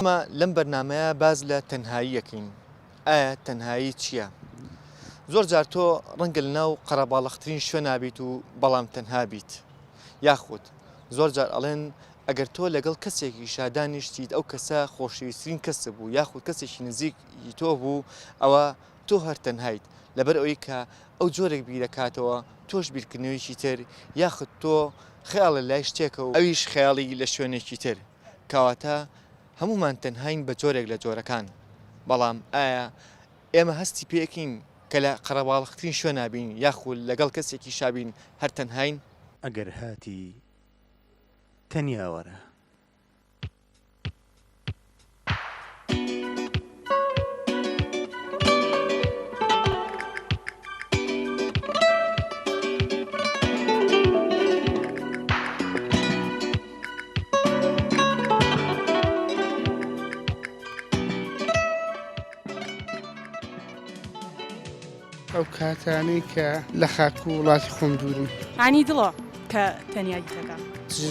ئەمە لەم بەرنامەیە باز لە تەنهاییەکەین. ئایا تەنهایی چییە؟ زۆر جار تۆ ڕەنگە لەناو قەرەباڵغترین شوێنە بیت و بەڵام تەنها بیت. یاخود زۆر جار ئەڵێن ئەگەر تۆ لەگەڵ کەسێکی شادانیشتیت ئەو کەسە خۆشەویستترین کەسە بوو یاخود کەسێکی نزیکی تۆ بوو ئەوە تۆ هەر تەنهایت لەبەر ئەوەی کە ئەو جۆرێک بیرەکاتەوە تۆش بیرکردنەوەیکی تر یاخود تۆ خەیاڵە لای شتێکە و ئەویش خەیاڵی لە شوێنێکی تر کەواتە هەمومان تەنهاین بە جۆرێک لە جۆرەکان. بەڵام ئایا ئێمە هەستی پێکین کە لە قەرەباڵغترین شوێنە بین یاخود لەگەڵ کەسێکی شابین هەر تەنهاین؟ ئەگەر هاتی تەنیا وەرە. ئەو کاتانەی کە لە خاک و وڵاتی خۆم دوورم عنی دڵە کە تەنیاییتەکە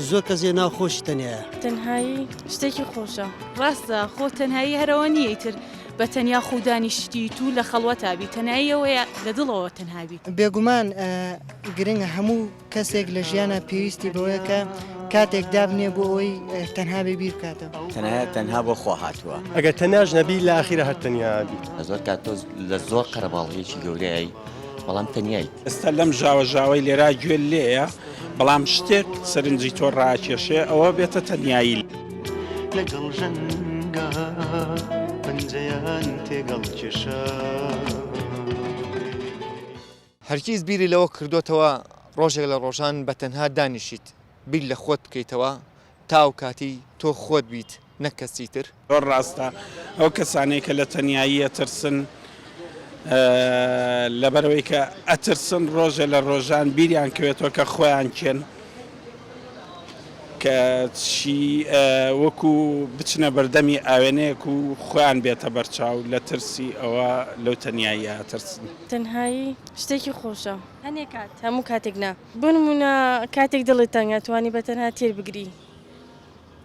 زۆر کەسێ ناخۆشی تەنیایە. تەنهایی شتێکی خۆشە ڕاستە خۆ تەنهایی هەرەوە نییە تر بە تەنیا خوددانیشتی تو لە خەڵوەتابی تەناییەوەیە لە دڵەوە تەنهابی. بێگومان گرنگە هەموو کەسێک لە ژیانە پێویستی بەوەیە کە کاتێک دابنێ بۆ ئەوی تەنها بێ بیر بکاتەوە. تەنها بۆ خۆ هاتووە. ئەگەر تەناش نەبی لە ئاخیرە هەر تەنیابی. لە زۆر کات تۆ لە زۆر قەرەباڵغیەکی گەورەیە بەڵام تەنیایت. ئێستا لەم ژاوەژاوەی لێرا گوێ لێیە بەڵام شتێک سەرنجی تۆ ڕاکێشێ ئەوە بێتە تەنیایی. لەگەڵ ژەنگە پەنجەیان تێگەڵ کێشە. هەرگیز بیری لەوە کردوتەوە ڕۆژێک لە ڕۆژان بە تەنها دانیشیت بیر لە خۆت بکەیتەوە تاو کاتی تۆ خۆت بیت نەک کەسی تر. زۆر ڕاستە ئەو کەسانەی کە لە تەنیایی ئەترسن لەبەرەوەی کە ئەترسن ڕۆژە لە ڕۆژان بیریان کەوێتەوە کە خۆیان کێن کە چی وەکو بچنە بەردەمی ئاوێنەیەک و خۆیان بێتە بەرچاو لە ترسی ئەوە لەو تەنیایی ئەترسن. تەنهایی شتێکی خۆشە هەنێ کات هەموو کاتێک نا بنمونە کاتێک دڵی تەنگە توانی بە تەنها تێر بگری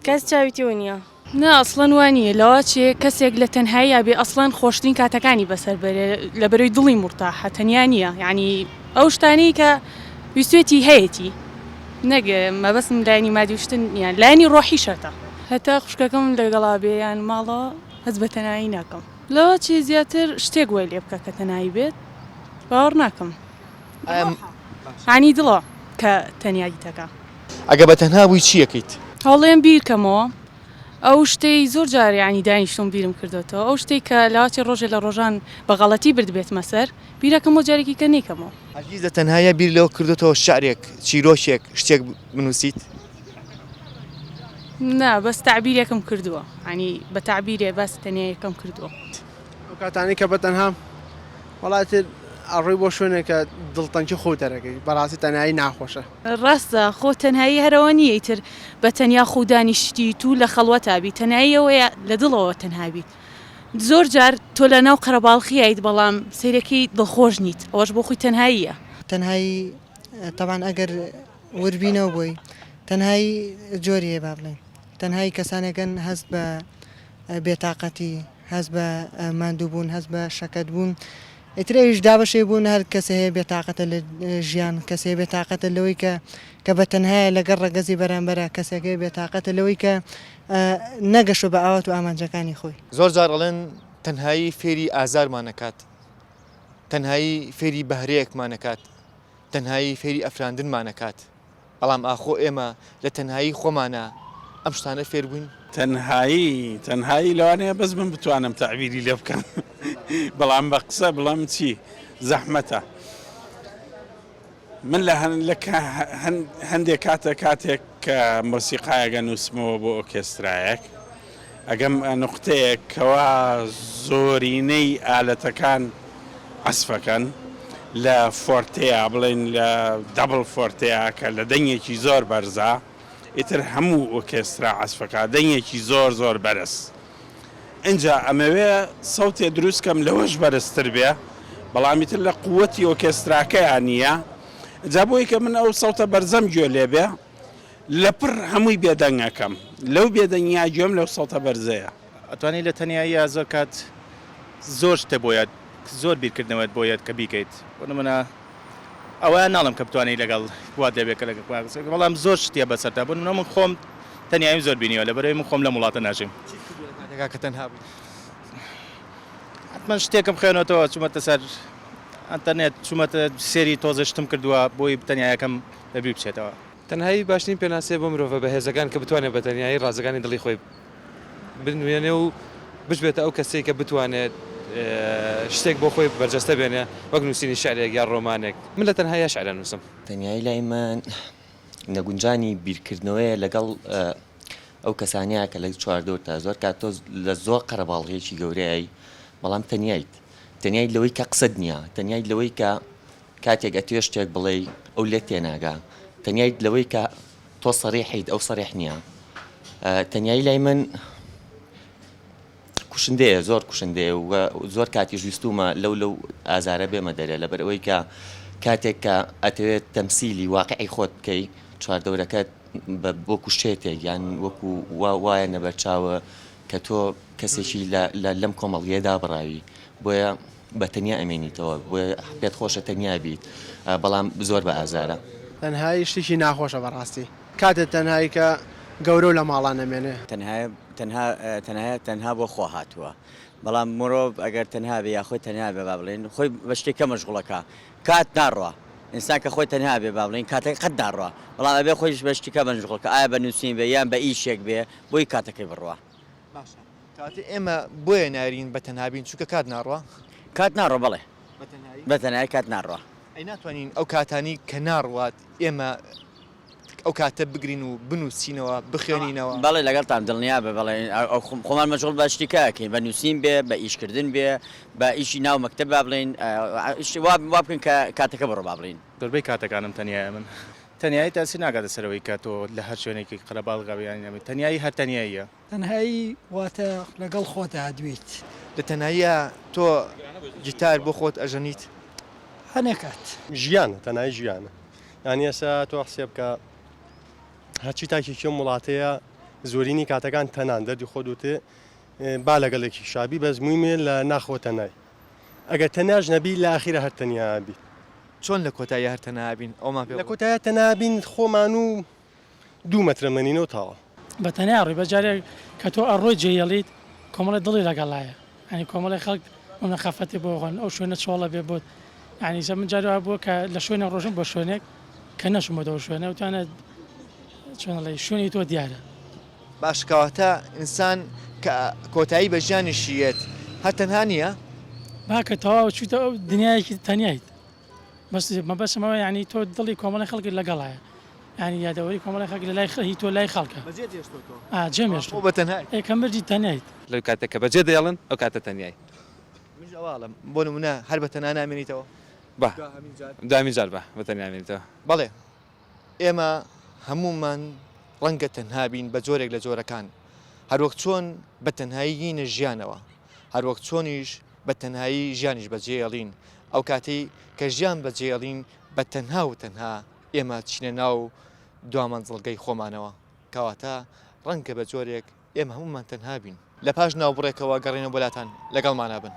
کەس چاویتەوە نییە. نا ئەسڵەن وانییە لەوە چێ کەسێک لە تەنهایی بێ ئەسڵەن خۆشترین کاتەکانی بەسەر بەرێ لە بەرەوەی دڵی مرتاحە تەنیا نییە یعنی ئەو شتانەی کە ویستێتی هەیەی نەگە مەبەستم لایانی مادیشتن یان لایانی ڕۆحی شەتە هەتا خوشکەکەم لەگەڵا بێ یان ماڵە هەز بە تەنایی ناکەم لەوە چی زیاتر شتێک وای لێ بکە کە تەنایی بێت باوەڕ ناکەم عنی دڵە کە تەنیاییتەکە. ئەگە بە تەنها بووی چی یەکەیت؟ هەڵێم بیرکەمەوە ئەو شتەی زۆر جار ینی دانیشتم بیرم کردوێتەوە ئەو شتێک کە لاواتی ڕۆژێ لە ڕۆژان بەغەڵەتی بردبێت مەسەر بیرەکەم و جارێکی کە نیکەمەوە. هەرگیز لە تەنهایە بیر لەوە کردوێتەوە شعرێک چیرۆشێک شتێک بنووسیت؟ نا بەس تعبیرێکم کردووە ینی بە تعبیرێ بەس تەنیایەکەم کردووە. ئەو کاتانەی کە بە تەنها وڵاتێ ئەڕووی بۆ شوێنێکە دڵتەنگی خۆ دەرەکەی بەڕاستی تەنایی ناخۆشە. ڕاستە خۆ تەنهایی هەرەوە نییە تر بە تەنیا خوددانیشتی تو لە خەڵوەتابی تەناییەوەیە لە دڵەوە تەنهابی. زۆر جار تۆ لە ناو قەرەباڵغییت بەڵام سیرەکەی دڵخۆش نیت ئەوەش بۆ خۆی تەنهاییە. تەنهایی تەبان ئەگەر وربینەوە بووی تەنهایی جۆریە با بڵێن تەنهایی کەسانێکن هەست بە بێتاقەتی هەست بە ماندووبوون هەست بە شەکەت بوون ئیترەویش دابەشێ بوون هەر کەسە هەیە بێتاقەتە لە ژیان کەسێ بێتاقەتە لەوەی کە بە تەنهایە لەگەڕ ڕەگەزی بەرامبەرە کەسێکی بێتاقەتە لەوەی کە نەگەشە بە ئاوات و ئامانجەکانی خۆی. زۆر جار ئەڵێن تەنهایی فێری ئازارمانەکات تەنهایی فێری بەهرەیەکمانەکات تەنهایی فێری ئەفراندنمانەکات بەڵام ئاخۆ ئێمە لە تەنهایی خۆمانە ئەم شتانە فێر بووین. تەنهایی لەوانەیە بەس من بتوانم تعبیری لێ بکەم بەڵام بە قسە بڵام چی زەحمەتە. من لە هەندێک کاتێک کە مۆسیقایەکە نووسمەوە بۆ ئۆرکێسترایەک ئەگەم نوقتەیەک کەوا زۆرینەی ئالەتەکان عەزفەکەن لە فۆرتەیە بڵێن لە دەبڵ فۆرتەیە کە لە دەنگێکی زۆر بەرزە ئیتر هەموو ئۆرکێسترا عەزفەکە دەنگێکی زۆر بەرز. اینجا ئەمەوێ سەوتێ دروستکەم لەوەش بەرزتر بێ بەڵامی تر لە قووەتی ئۆرکێستراکەیان نییە جا بۆی کە من ئەو سەوتە بەرزەم گوێ لێ بێ لە پڕ هەمووی بێدەنگەکەم لەو بێدەنگیا گوێم لەو سەوتە بەرزەیە ئەتوانیت لە تەنیاییە زۆر کات زۆر شتە بۆیە زۆر بیرکردنەوەت بۆیە کە بیکەیت بۆ نمونە ئەوە ناڵم کە بتوانانی لەگەڵ وا دەبێت کە لەگەڵ بەڵام زۆر شتێ بەسەرتا بۆ نمونە من خۆم تەنیایم زۆر بینیوە لەبەرەوەی من خۆم لە وڵاتە ناژیم کە تەنها بووی حتمما شتێکم خوێنەوە چوومەتە سەر ئەنتەرنێت چوومەتە سێری تۆزە شتم کردووە بۆی تەنیایەکەم لەبیر بچێتەوە تەنهایی باشترین پێناسێ بۆ مرۆڤە بەهێزەکان کە بتوانێت بە تەنیایی ڕازەکانی دڵی خۆی بنوێنێ و بشبێتە ئەو کەسێک کە بتوانێت شتێک بۆ خۆی بەرجەستە بێنێ وەک نووسینی شعرێک یا ڕۆمانێک من لە تەنهایی شعرە نووسم تەنیایی لای من نەگونجانی بیرکردنەوەیە لەگەڵ ئەو کەسانەیە کە لە چواردۆ تا زۆر کات تۆ لە زۆر قەرەباڵغێکی گەورەیە بەڵام تەنیایت لەوەی کە قسەت نییە تەنیایت لەوەی کە کاتێک ئەتوێ شتێک بڵێ ئەو لێت تێناگا تەنیایت لەوەی کە تۆ سەریحیت ئەو سەریح نییە تەنیایی لای من کوشندەیە زۆر کوشندەیە و زۆر کاتی ژویستومە لەو ئازارە بێمە دەرێ لەبەر ئەوەی کە کاتێک کە ئەتەوێت تەمسیلی واقعی خۆت بکەی چواردەورەکەت وەکو شتێک یان وەکو وایە نەبەرچاوە کە تۆ کەسێکی لەم کۆمەڵگەیەدا بڕاوی بۆیە بە تەنیا ئەمێنیتەوە بۆیە پێت خۆشە تەنیا بیت بەڵام زۆر بە ئازارە تەنهایی شتێکی ناخۆشە بەڕاستی کاتێک تەنهایی کە گەورە لە ماڵان نەمێنێ تەنها بۆ خۆ هاتووە بەڵام مرۆڤ ئەگەر تەنها بێ یا خۆی تەنها بێ با بڵێن خۆی بە شتێکە مەشغوڵەکە کات ناڕوە ئینسان کە خۆی تەنها بێ با بڵێن کاتێک قەت داڕوە بەڵام ئەبێ خۆیش بە شتێکە مەشغوڵەکە ئایا بە نووسین بێ یان بە ئیشێک بێ بۆی کاتەکەی بڕوە کاتی ئێمە بۆیە نارین بە تەنهابین چونکە کات ناڕوە کات ناڕۆ بڵێ بە تەنایی کات ناڕوە ئەی ناتوانین ئەو کاتانی کە ناڕوات ئێمە ئەو کاتە بگرین و بنووسینەوە بخوێنینەوە بەڵێ لەگەڵتان دڵنیا بێ بەڵێ خۆمان مەشغوڵ بە شتێکەکەین بە نووسین بێ بە ئیشکردن بێ بە ئیشی ناو مەکتەب با بڵێن وا بکەین کە کاتەکە بڕۆ با بڵین زۆربەی کاتەکانم تەنیایە من تەنیایی تاسی ناگاتە سەرەوەی کە تۆ لە هەر شوێنێکی قەرەباڵغاویان تەنیایی هەر تەنیاییە تەنهایی واتە لەگەڵ خۆتە دوێت لە تەناییە تۆ جیتار بۆ خۆت ئەژەنیت هەنێکات ژیانە تەنایی ژیانە یانی ئێستا تۆ حسێ بکە هەرچی تاکێکی وڵاتەیە زۆرینی کاتەکان تەنان دەردی خۆ دوتێ با لەگەڵێکی شابی بەزمویمێ لە ناخۆ تەنای ئەگەر تەناژ نەبی لە ئاخیرە هەر تەنیا بی چۆن لە کۆتایی هەر تەنابین ئەومان پێ لە کۆتایە تەنابین خۆمان و 2 مەترە مەنینەوە تاوە بە تەنیا ڕێبەجارێک کە تۆ ئەڕۆی جێیەڵیت کۆمەڵی دڵی لەگەڵایە ینی کۆمەڵی خەڵک ئەمە خەفەتی بۆ خۆن ئەو شوێنە چۆڵە بێ بۆت ینی زە من جارەوە بووە کە لە شوێنە ڕۆژم بۆ شوێنێک کە نەشمەوە شوێنە وتوانێت چۆنڵی شوێنی تۆ دیارە باشکەواتە ئینسان کە کۆتایی بە ژیانیشیێت هەر تەنها نییە باکە تەواو چوتە ئەو دنیایەکی تەنیایت بەس مەبەسمەوە ینی تۆ دڵی کۆمەڵی خەڵکی لەگەڵایە ینی یادەوەری کۆمەڵی خەڵکی لە لای خەهی تۆ لای خەڵکە جێمێشت بە تەنهای ئێکەم بەرجی تەنیایت لەو کاتێککە بەجێ دەیڵن ئەو کاتە تەنیایی منژەواڵم بۆ نمونە هەر بە تەنها نامێنیتەوە بە دامی جار بە بە تەنیامێنیتەوە بەڵێ ئێمە هەمومان ڕەنگە تەنهابین بە جۆرێک لە جۆرەکان هەروەک چۆن بە تەنهاییینە ژیانەوە هەروەک چۆنیش بە تەنهایی ژیانیش بەجێڵین ئەو کاتی کە ژیان بەجێڵین بە تەنها و تەنها ئێمە چینە ناو دوامەنزڵگەی خۆمانەوە کەواتە ڕەنگە بە جۆرێک ئێمە هەمومان تەنهابین لە پاش ناوبڕێکەوە گەڕێنە بۆلاتان لەگەڵمانە بن.